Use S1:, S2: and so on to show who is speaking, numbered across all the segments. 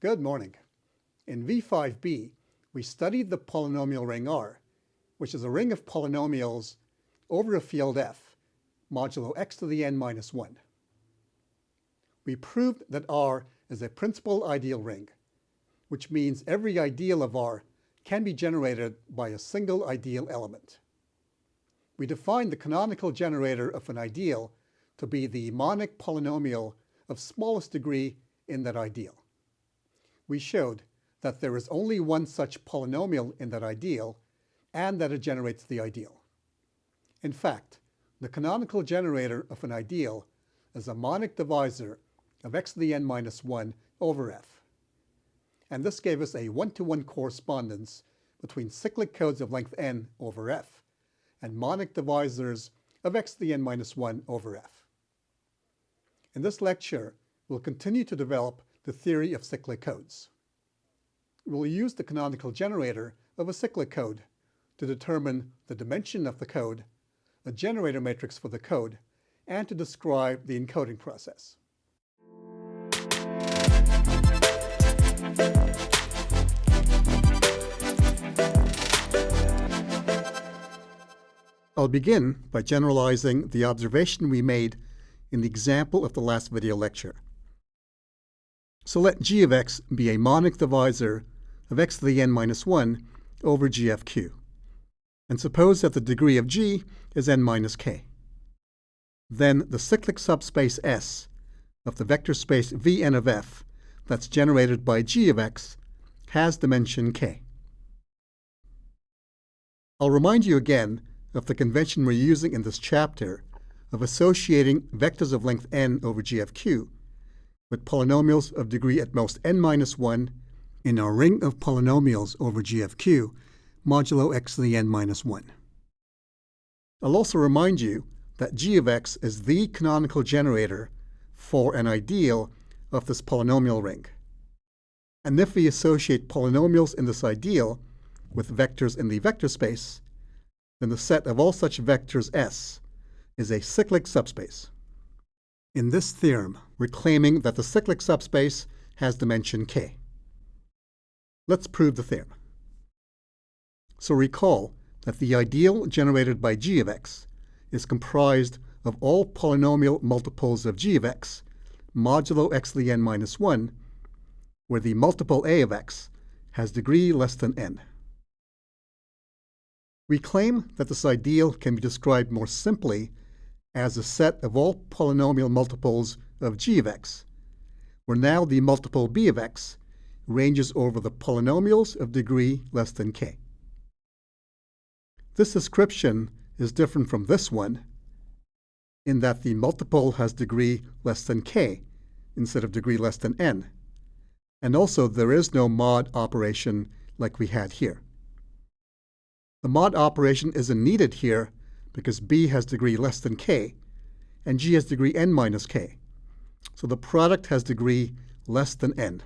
S1: Good morning. In V5b, we studied the polynomial ring R, which is a ring of polynomials over a field F, modulo x to the n minus 1. We proved that R is a principal ideal ring, which means every ideal of R can be generated by a single ideal element. We defined the canonical generator of an ideal to be the monic polynomial of smallest degree in that ideal. We showed that there is only one such polynomial in that ideal and that it generates the ideal. In fact, the canonical generator of an ideal is a monic divisor of x to the n minus 1 over f. And this gave us a one-to-one correspondence between cyclic codes of length n over f and monic divisors of x to the n minus 1 over f. In this lecture, we'll continue to develop the theory of cyclic codes. We'll use the canonical generator of a cyclic code to determine the dimension of the code, a generator matrix for the code, and to describe the encoding process. I'll begin by generalizing the observation we made in the example of the last video lecture. So let g of x be a monic divisor of x to the n minus 1 over g of q. And suppose that the degree of g is n minus k. Then the cyclic subspace S of the vector space Vn of f that's generated by g of x has dimension k. I'll remind you again of the convention we're using in this chapter of associating vectors of length n over g of q with polynomials of degree at most n minus 1 in our ring of polynomials over g of q modulo x to the n minus 1. I'll also remind you that g of x is the canonical generator for an ideal of this polynomial ring. And if we associate polynomials in this ideal with vectors in the vector space, then the set of all such vectors S is a cyclic subspace. In this theorem, we're claiming that the cyclic subspace has dimension k. Let's prove the theorem. So recall that the ideal generated by g of x is comprised of all polynomial multiples of g of x modulo x to the n minus 1, where the multiple a of x has degree less than n. We claim that this ideal can be described more simply as a set of all polynomial multiples of g of x, where now the multiple b of x ranges over the polynomials of degree less than k. This description is different from this one in that the multiple has degree less than k instead of degree less than n, and also there is no mod operation like we had here. The mod operation isn't needed here because b has degree less than k and g has degree n minus k. So the product has degree less than n.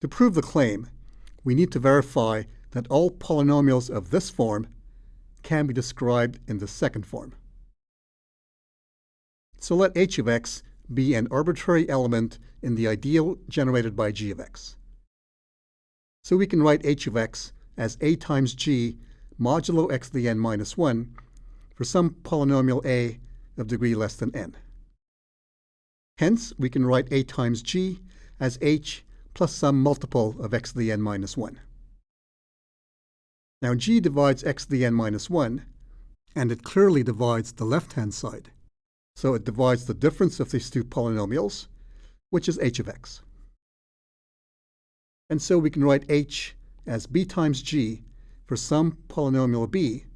S1: To prove the claim, we need to verify that all polynomials of this form can be described in the second form. So let h of x be an arbitrary element in the ideal generated by g of x. So we can write h of x as a times g modulo x to the n minus 1 for some polynomial a of degree less than n. Hence, we can write a times g as h plus some multiple of x to the n minus 1. Now g divides x to the n minus 1, and it clearly divides the left-hand side. So it divides the difference of these two polynomials, which is h of x. And so we can write h as b times g for some polynomial b,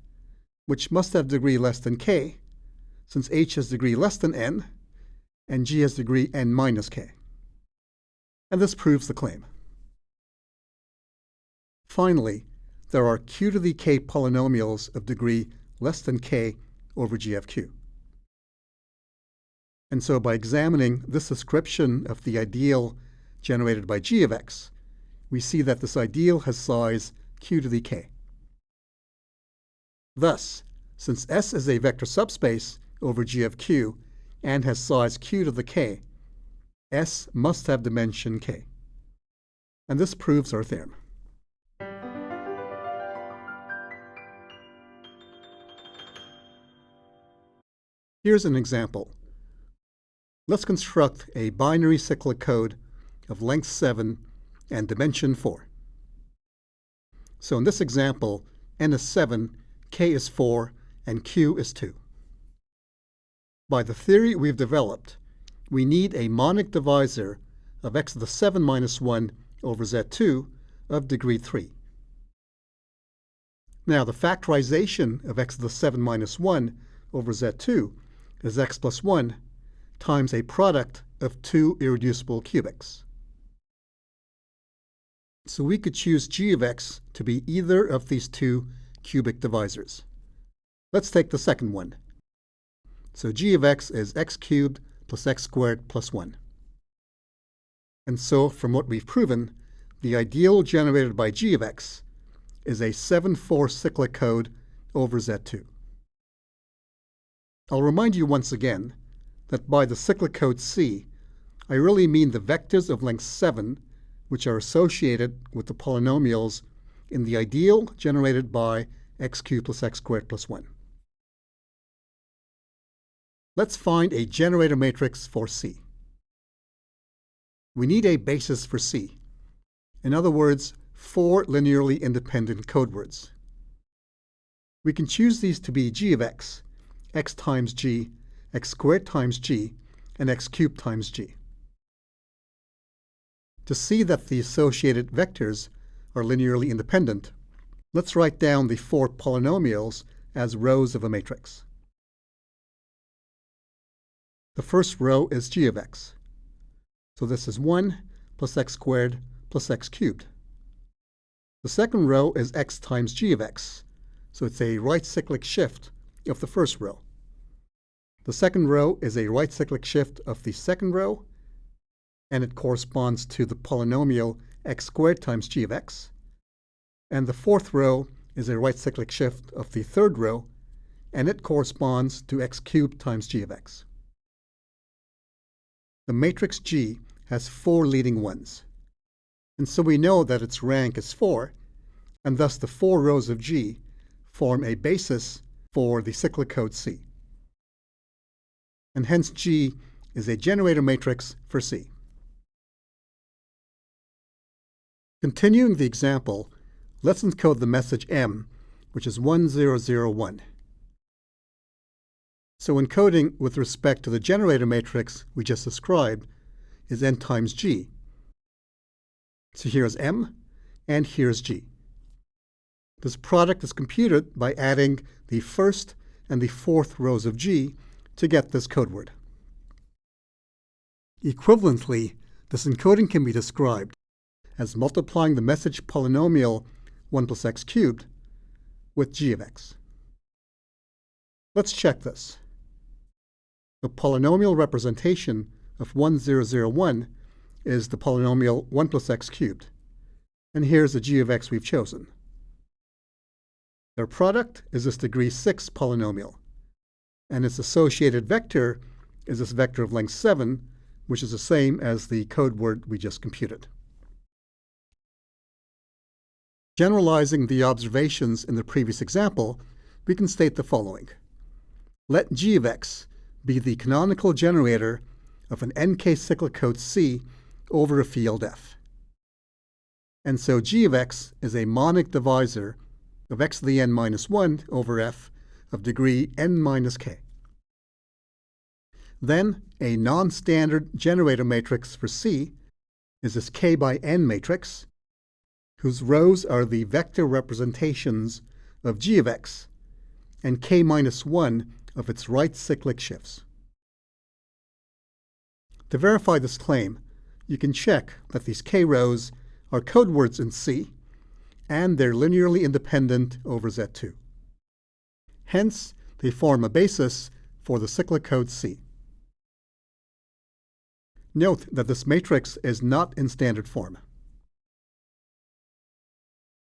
S1: which must have degree less than k, since h has degree less than n, and g has degree n minus k. And this proves the claim. Finally, there are q to the k polynomials of degree less than k over g of q. And so by examining this description of the ideal generated by g of x, we see that this ideal has size q to the k. Thus, since S is a vector subspace over g of q and has size q to the k, S must have dimension k. And this proves our theorem. Here's an example. Let's construct a binary cyclic code of length 7 and dimension 4. So in this example, n is 7, k is 4, and q is 2. By the theory we've developed, we need a monic divisor of x to the 7 minus 1 over z2 of degree 3. Now, the factorization of x to the 7 minus 1 over z2 is x plus 1 times a product of two irreducible cubics. So we could choose g of x to be either of these two cubic divisors. Let's take the second one. So g of x is x cubed plus x squared plus 1. And so, from what we've proven, the ideal generated by g of x is a 7-4 cyclic code over Z2. I'll remind you once again that by the cyclic code C, I really mean the vectors of length 7 which are associated with the polynomials in the ideal generated by x cubed plus x squared plus 1. Let's find a generator matrix for C. We need a basis for C. In other words, 4 linearly independent code words. We can choose these to be g of x times g, x squared times g, and x cubed times g. To see that the associated vectors are linearly independent, let's write down the 4 polynomials as rows of a matrix. The first row is g of x. So this is 1 plus x squared plus x cubed. The second row is x times g of x. So it's a right cyclic shift of the first row. The second row is a right cyclic shift of the second row, and it corresponds to the polynomial x squared times g of x. And the fourth row is a right cyclic shift of the third row, and it corresponds to x cubed times g of x. The matrix G has 4 leading ones, and so we know that its rank is 4, and thus the 4 rows of G form a basis for the cyclic code C. And hence G is a generator matrix for C. Continuing the example, let's encode the message M, which is 1001. So encoding with respect to the generator matrix we just described is n times G. So here's M, and here's G. This product is computed by adding the first and the fourth rows of G to get this code word. Equivalently, this encoding can be described as multiplying the message polynomial 1 plus x cubed with g of x. Let's check this. The polynomial representation of 1001 is the polynomial 1 plus x cubed. And here's the g of x we've chosen. Their product is this degree 6 polynomial, and its associated vector is this vector of length 7, which is the same as the code word we just computed. Generalizing the observations in the previous example, we can state the following. Let g of x be the canonical generator of an nk cyclic code C over a field F. And so g of x is a monic divisor of x to the n minus 1 over F of degree n minus k. Then a non-standard generator matrix for C is this k by n matrix, whose rows are the vector representations of g of x and k minus 1 of its right cyclic shifts. To verify this claim, you can check that these k rows are code words in C, and they're linearly independent over Z2. Hence, they form a basis for the cyclic code C. Note that this matrix is not in standard form.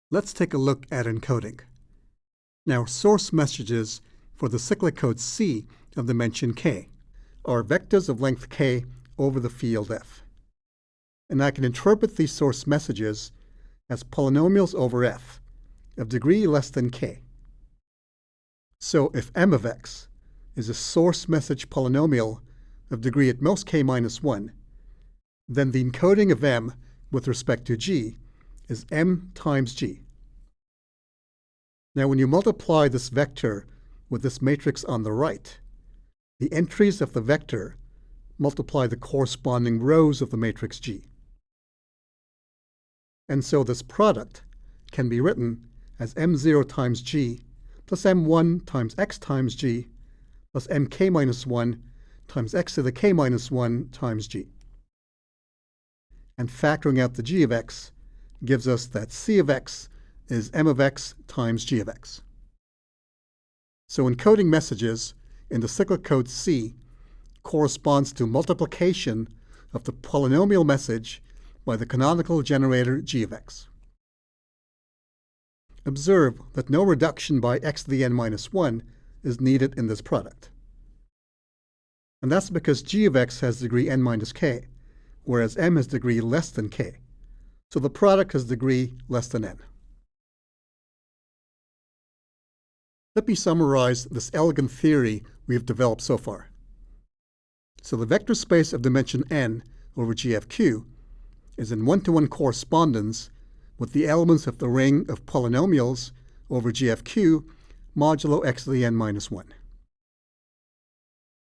S1: Let's take a look at encoding. Now, source messages for the cyclic code C of dimension k are vectors of length k over the field f. And I can interpret these source messages as polynomials over f of degree less than k. So if m of x is a source message polynomial of degree at most k minus 1, then the encoding of m with respect to g is m times g. Now when you multiply this vector with this matrix on the right, the entries of the vector multiply the corresponding rows of the matrix G. And so this product can be written as m0 times G plus m1 times x times G plus mk minus 1 times x to the k minus 1 times G. And factoring out the g of x gives us that c of x is m of x times g of x. So encoding messages in the cyclic code C corresponds to multiplication of the polynomial message by the canonical generator g of x. Observe that no reduction by x to the n minus 1 is needed in this product. And that's because g of x has degree n minus k, whereas m has degree less than k. So the product has degree less than n. Let me summarize this elegant theory we have developed so far. So the vector space of dimension n over GFQ is in one-to-one correspondence with the elements of the ring of polynomials over GFQ modulo x to the n minus 1.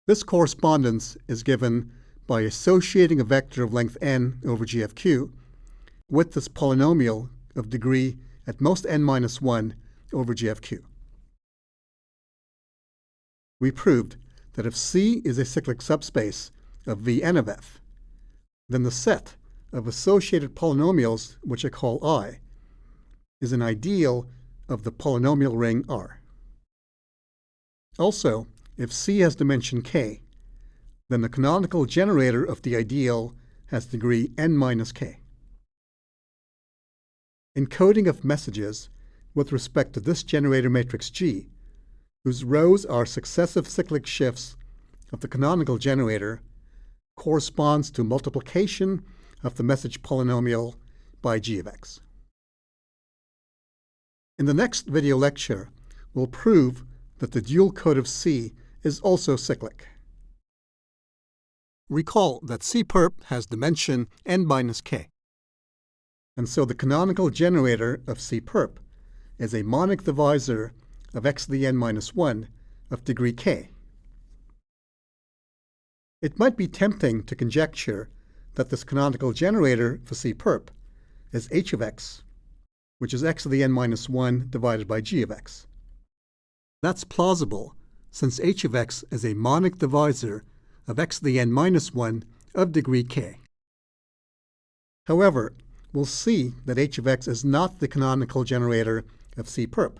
S1: This correspondence is given by associating a vector of length n over GFQ with this polynomial of degree at most n minus 1 over GFQ. We proved that if C is a cyclic subspace of Vn of f, then the set of associated polynomials, which I call I, is an ideal of the polynomial ring R. Also, if C has dimension k, then the canonical generator of the ideal has degree n minus k. Encoding of messages with respect to this generator matrix G, whose rows are successive cyclic shifts of the canonical generator, corresponds to multiplication of the message polynomial by g of x. In the next video lecture, we'll prove that the dual code of C is also cyclic. Recall that C perp has dimension n minus k. And so the canonical generator of C perp is a monic divisor of x to the n minus 1 of degree k. It might be tempting to conjecture that this canonical generator for C perp is h of x, which is x to the n minus 1 divided by g of x. That's plausible, since h of x is a monic divisor of x to the n minus 1 of degree k. However, we'll see that h of x is not the canonical generator of C perp,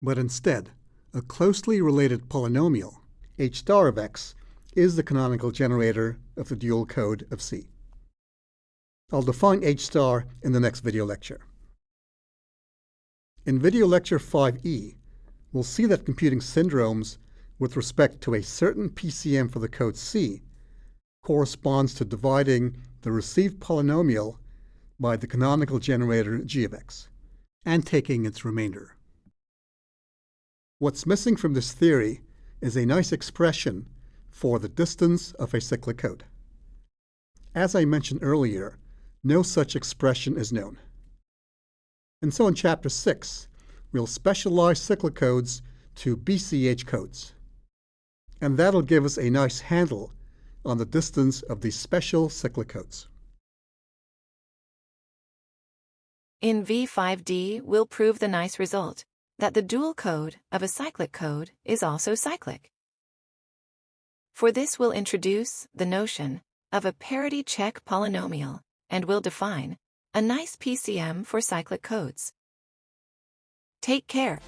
S1: but instead, a closely related polynomial, h star of x, is the canonical generator of the dual code of C. I'll define h star in the next video lecture. In video lecture 5e, we'll see that computing syndromes with respect to a certain PCM for the code C corresponds to dividing the received polynomial by the canonical generator g of x, and taking its remainder. What's missing from this theory is a nice expression for the distance of a cyclic code. As I mentioned earlier, no such expression is known. And so in Chapter 6, we'll specialize cyclic codes to BCH codes. And that'll give us a nice handle on the distance of these special cyclic codes.
S2: In V5d, we'll prove the nice result, that the dual code of a cyclic code is also cyclic. For this, we'll introduce the notion of a parity check polynomial, and we'll define a nice PCM for cyclic codes. Take care.